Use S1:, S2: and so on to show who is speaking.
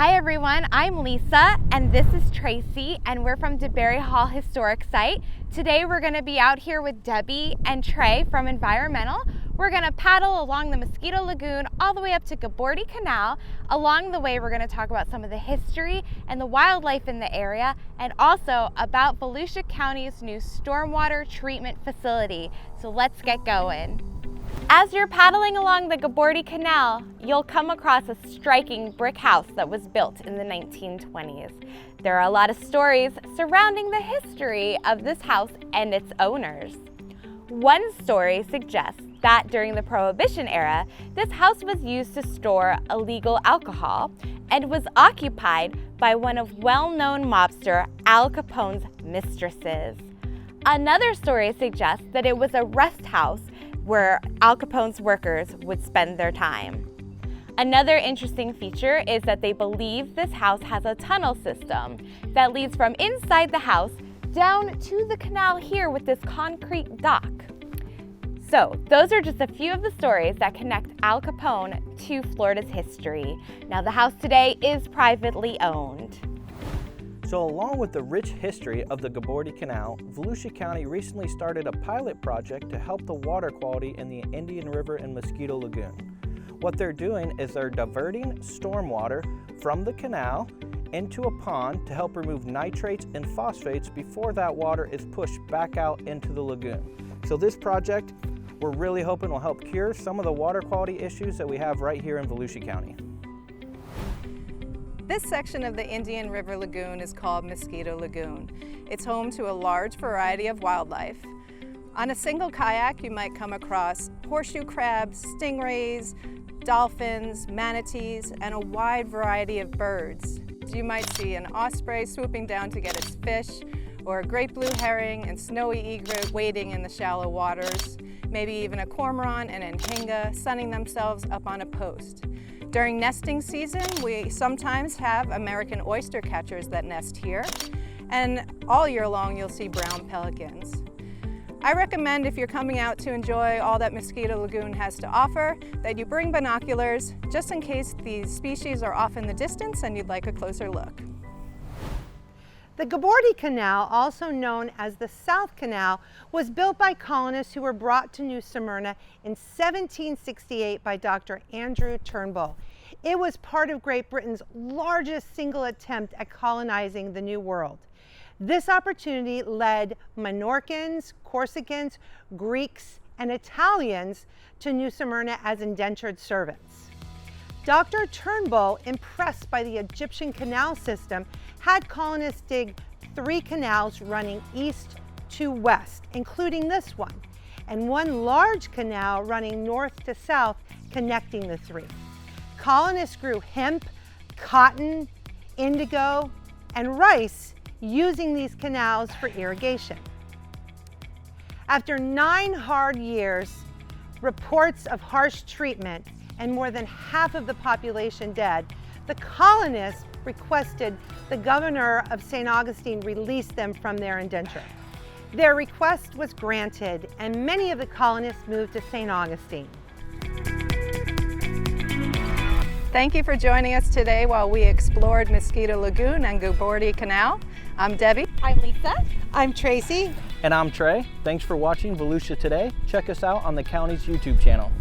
S1: Hi everyone, I'm Lisa and this is Tracy and we're from DeBerry Hall Historic Site. Today we're going to be out here with Debbie and Trey from Environmental. We're going to paddle along the Mosquito Lagoon all the way up to Gabordi Canal. Along the way we're going to talk about some of the history and the wildlife in the area and also about Volusia County's new stormwater treatment facility. So let's get going. As you're paddling along the Gabordi Canal, you'll come across a striking brick house that was built in the 1920s. There are a lot of stories surrounding the history of this house and its owners. One story suggests that during the Prohibition era, this house was used to store illegal alcohol and was occupied by one of well-known mobster Al Capone's mistresses. Another story suggests that it was a rest house where Al Capone's workers would spend their time. Another interesting feature is that they believe this house has a tunnel system that leads from inside the house down to the canal here with this concrete dock. So those are just a few of the stories that connect Al Capone to Florida's history. Now the house today is privately owned.
S2: So along with the rich history of the Gabordi Canal, Volusia County recently started a pilot project to help the water quality in the Indian River and Mosquito Lagoon. What they're doing is they're diverting stormwater from the canal into a pond to help remove nitrates and phosphates before that water is pushed back out into the lagoon. So this project, we're really hoping will help cure some of the water quality issues that we have right here in Volusia County.
S3: This section of the Indian River Lagoon is called Mosquito Lagoon. It's home to a large variety of wildlife. On a single kayak, you might come across horseshoe crabs, stingrays, dolphins, manatees, and a wide variety of birds. You might see an osprey swooping down to get its fish, or a great blue herring and snowy egret wading in the shallow waters, maybe even a cormorant and anhinga sunning themselves up on a post. During nesting season, we sometimes have American oyster catchers that nest here, and all year long you'll see brown pelicans. I recommend if you're coming out to enjoy all that Mosquito Lagoon has to offer, that you bring binoculars just in case these species are off in the distance and you'd like a closer look.
S4: The Gabordi Canal, also known as the South Canal, was built by colonists who were brought to New Smyrna in 1768 by Dr. Andrew Turnbull. It was part of Great Britain's largest single attempt at colonizing the New World. This opportunity led Minorcans, Corsicans, Greeks, and Italians to New Smyrna as indentured servants. Dr. Turnbull, impressed by the Egyptian canal system, had colonists dig 3 canals running east to west, including this one, and one large canal running north to south connecting the 3. Colonists grew hemp, cotton, indigo, and rice using these canals for irrigation. After 9 hard years, reports of harsh treatment, and more than half of the population dead, the colonists requested the governor of St. Augustine release them from their indenture. Their request was granted, and many of the colonists moved to St. Augustine.
S3: Thank you for joining us today while we explored Mosquito Lagoon and Gabordi Canal. I'm Debbie.
S1: I'm Lisa.
S4: I'm Tracy.
S2: And I'm Trey. Thanks for watching Volusia Today. Check us out on the county's YouTube channel.